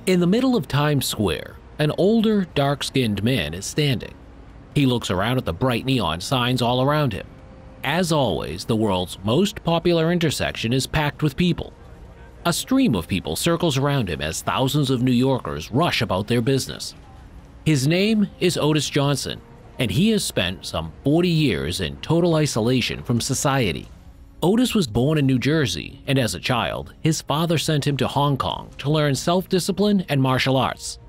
In the middle of Times Square, an older, dark-skinned man is standing. He looks around at the bright neon signs all around him. As always, the world's most popular intersection is packed with people. A stream of people circles around him as thousands of New Yorkers rush about their business. His name is Otis Johnson, and he has spent some 40 years in total isolation from society. Otis was born in New Jersey, and as a child, his father sent him to Hong Kong to learn self-discipline and martial arts.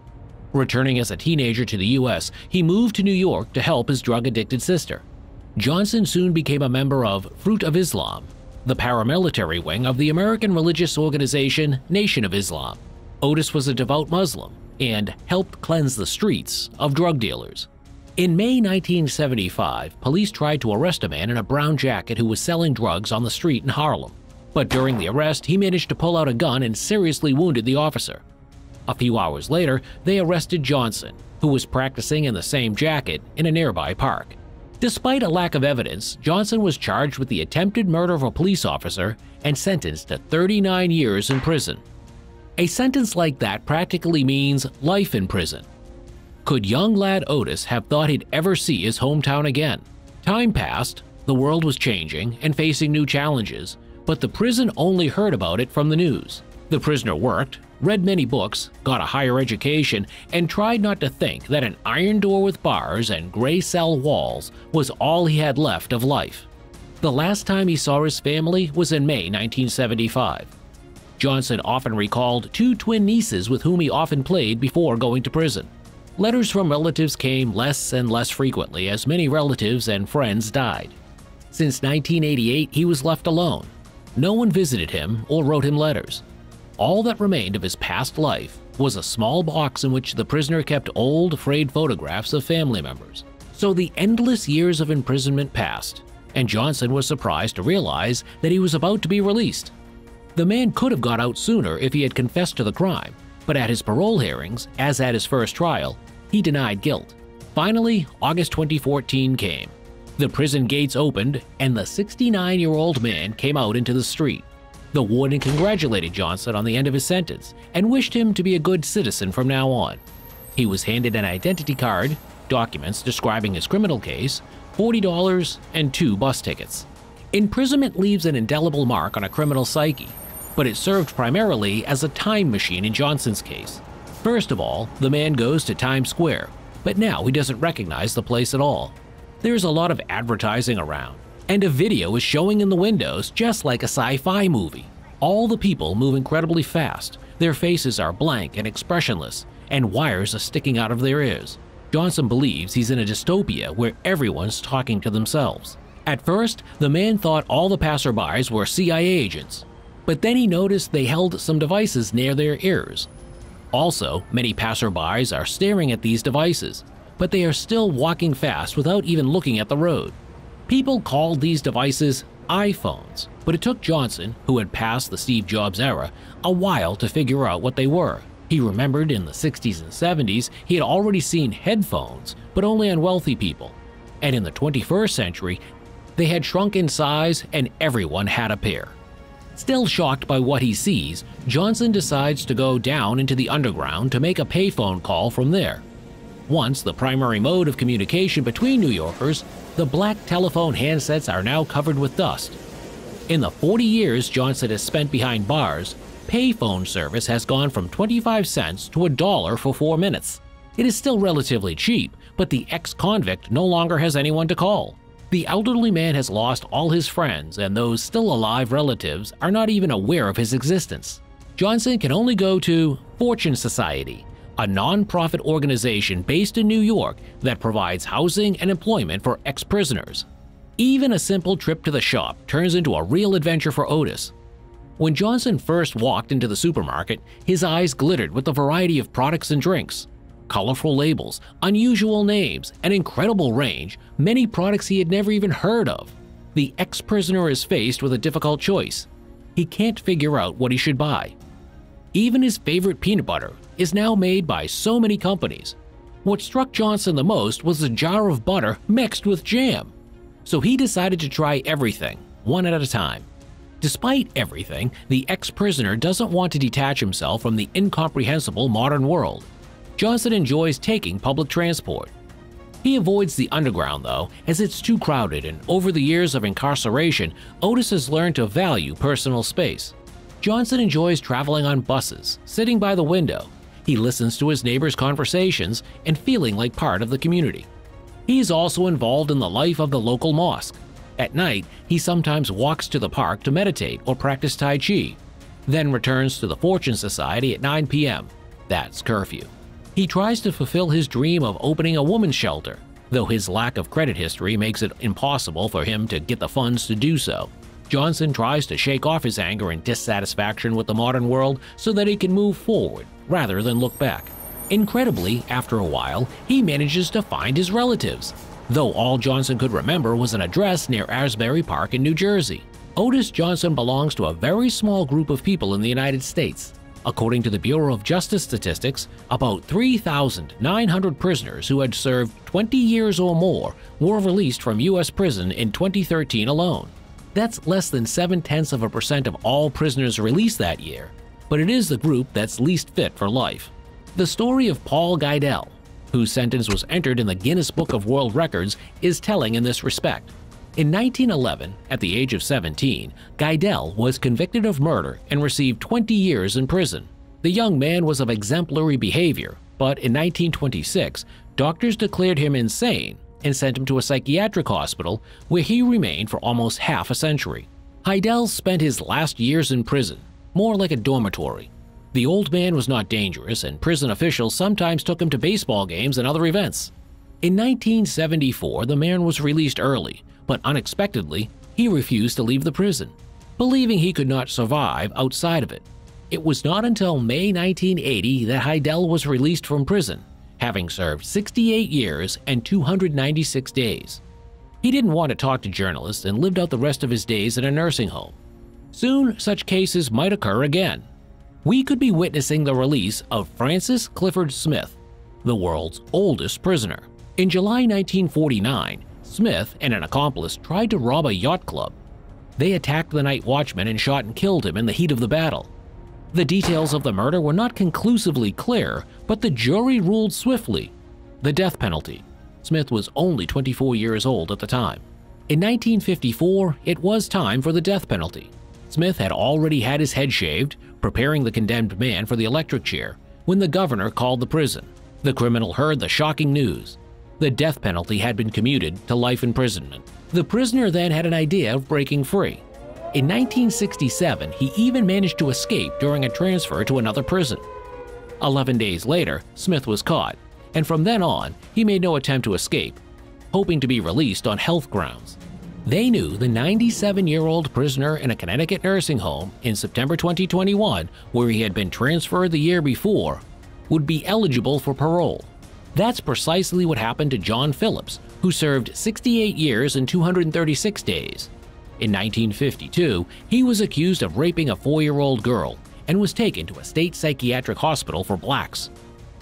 Returning as a teenager to the US, he moved to New York to help his drug-addicted sister. Johnson soon became a member of Fruit of Islam, the paramilitary wing of the American religious organization Nation of Islam. Otis was a devout Muslim and helped cleanse the streets of drug dealers. In May 1975, police tried to arrest a man in a brown jacket who was selling drugs on the street in Harlem. But during the arrest, he managed to pull out a gun and seriously wounded the officer. A few hours later, they arrested Johnson, who was practicing in the same jacket in a nearby park. Despite a lack of evidence, Johnson was charged with the attempted murder of a police officer and sentenced to 39 years in prison. A sentence like that practically means life in prison. Could young lad Otis have thought he'd ever see his hometown again? Time passed, the world was changing and facing new challenges, but the prison only heard about it from the news. The prisoner worked, read many books, got a higher education, and tried not to think that an iron door with bars and gray cell walls was all he had left of life. The last time he saw his family was in May 1975. Johnson often recalled two twin nieces with whom he often played before going to prison. Letters from relatives came less and less frequently as many relatives and friends died. Since 1988, he was left alone. No one visited him or wrote him letters. All that remained of his past life was a small box in which the prisoner kept old, frayed photographs of family members. So the endless years of imprisonment passed, and Johnson was surprised to realize that he was about to be released. The man could have got out sooner if he had confessed to the crime, but at his parole hearings, as at his first trial, he denied guilt. Finally, August 2014 came. The prison gates opened, and the 69-year-old man came out into the street. The warden congratulated Johnson on the end of his sentence and wished him to be a good citizen from now on. He was handed an identity card, documents describing his criminal case, $40, and 2 bus tickets. Imprisonment leaves an indelible mark on a criminal psyche, but it served primarily as a time machine in Johnson's case. First of all, the man goes to Times Square, but now he doesn't recognize the place at all. There's a lot of advertising around, and a video is showing in the windows just like a sci-fi movie. All the people move incredibly fast, their faces are blank and expressionless, and wires are sticking out of their ears. Johnson believes he's in a dystopia where everyone's talking to themselves. At first, the man thought all the passerbys were CIA agents, but then he noticed they held some devices near their ears. Also, many passerbys are staring at these devices, but they are still walking fast without even looking at the road. People called these devices iPhones, but it took Johnson, who had passed the Steve Jobs era, a while to figure out what they were. He remembered in the 60s and 70s he had already seen headphones, but only on wealthy people. And in the 21st century, they had shrunk in size and everyone had a pair. Still shocked by what he sees, Johnson decides to go down into the underground to make a payphone call from there. Once the primary mode of communication between New Yorkers, the black telephone handsets are now covered with dust. In the 40 years Johnson has spent behind bars, payphone service has gone from 25 cents to $1 for 4 minutes. It is still relatively cheap, but the ex-convict no longer has anyone to call. The elderly man has lost all his friends, and those still alive relatives are not even aware of his existence. Johnson can only go to Fortune Society, a non-profit organization based in New York that provides housing and employment for ex-prisoners. Even a simple trip to the shop turns into a real adventure for Otis. When Johnson first walked into the supermarket, his eyes glittered with the variety of products and drinks. Colorful labels, unusual names, an incredible range, many products he had never even heard of. The ex-prisoner is faced with a difficult choice. He can't figure out what he should buy. Even his favorite peanut butter is now made by so many companies. What struck Johnson the most was a jar of butter mixed with jam. So he decided to try everything, one at a time. Despite everything, the ex-prisoner doesn't want to detach himself from the incomprehensible modern world. Johnson enjoys taking public transport. He avoids the underground, though, as it's too crowded, and over the years of incarceration, Otis has learned to value personal space. Johnson enjoys traveling on buses, sitting by the window. He listens to his neighbors' conversations and feeling like part of the community. He is also involved in the life of the local mosque. At night, he sometimes walks to the park to meditate or practice Tai Chi, then returns to the Fortune Society at 9 p.m. That's curfew. He tries to fulfill his dream of opening a woman's shelter, though his lack of credit history makes it impossible for him to get the funds to do so. Johnson tries to shake off his anger and dissatisfaction with the modern world so that he can move forward rather than look back. Incredibly, after a while, he manages to find his relatives, though all Johnson could remember was an address near Asbury Park in New Jersey. Otis Johnson belongs to a very small group of people in the United States. According to the Bureau of Justice Statistics, about 3,900 prisoners who had served 20 years or more were released from U.S. prison in 2013 alone. That's less than 0.7% of all prisoners released that year, but it is the group that's least fit for life. The story of Paul Guidel, whose sentence was entered in the Guinness Book of World Records, is telling in this respect. In 1911, at the age of 17, Guidel was convicted of murder and received 20 years in prison. The young man was of exemplary behavior, but in 1926, doctors declared him insane and sent him to a psychiatric hospital where he remained for almost half a century. Guidel spent his last years in prison, more like a dormitory. The old man was not dangerous, and prison officials sometimes took him to baseball games and other events. In 1974, the man was released early, but unexpectedly, he refused to leave the prison, believing he could not survive outside of it. It was not until May 1980 that Guidel was released from prison, having served 68 years and 296 days. He didn't want to talk to journalists and lived out the rest of his days in a nursing home. Soon, such cases might occur again. We could be witnessing the release of Francis Clifford Smith, the world's oldest prisoner. In July 1949, Smith and an accomplice tried to rob a yacht club. They attacked the night watchman and shot and killed him in the heat of the battle. The details of the murder were not conclusively clear, but the jury ruled swiftly: the death penalty. Smith was only 24 years old at the time. In 1954, it was time for the death penalty. Smith had already had his head shaved, preparing the condemned man for the electric chair, when the governor called the prison. The criminal heard the shocking news. The death penalty had been commuted to life imprisonment. The prisoner then had an idea of breaking free. In 1967, he even managed to escape during a transfer to another prison. 11 days later, Smith was caught, and from then on, he made no attempt to escape, hoping to be released on health grounds. They knew the 97-year-old prisoner in a Connecticut nursing home in September 2021, where he had been transferred the year before, would be eligible for parole. That's precisely what happened to John Phillips, who served 68 years and 236 days. In 1952, he was accused of raping a 4-year-old girl and was taken to a state psychiatric hospital for blacks.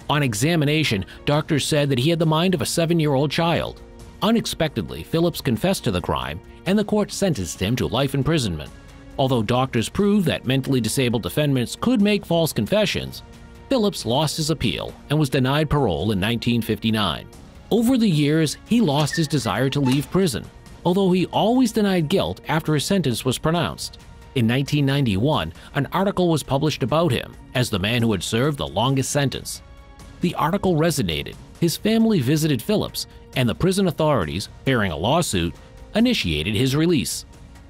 On examination, doctors said that he had the mind of a 7-year-old child. Unexpectedly, Phillips confessed to the crime, and the court sentenced him to life imprisonment. Although doctors proved that mentally disabled defendants could make false confessions, Phillips lost his appeal and was denied parole in 1959. Over the years, he lost his desire to leave prison, although he always denied guilt after his sentence was pronounced. In 1991, an article was published about him as the man who had served the longest sentence. The article resonated. His family visited Phillips, and the prison authorities, fearing a lawsuit, initiated his release.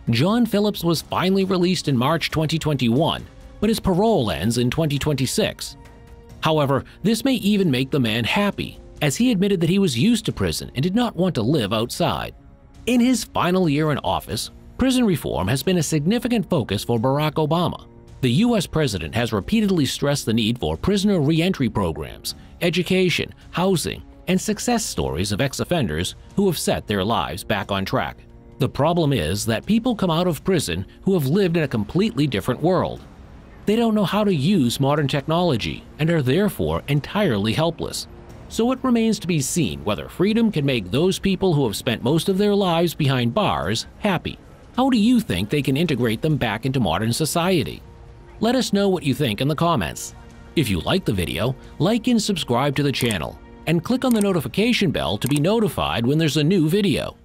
John Phillips was finally released in March 2021, but his parole ends in 2026. However, this may even make the man happy, as he admitted that he was used to prison and did not want to live outside. In his final year in office, prison reform has been a significant focus for Barack Obama. The U.S. president has repeatedly stressed the need for prisoner re-entry programs, education, housing, and success stories of ex-offenders who have set their lives back on track. The problem is that people come out of prison who have lived in a completely different world. They don't know how to use modern technology and are therefore entirely helpless. So it remains to be seen whether freedom can make those people who have spent most of their lives behind bars happy. How do you think they can integrate them back into modern society? Let us know what you think in the comments. If you like the video, like and subscribe to the channel, and click on the notification bell to be notified when there's a new video.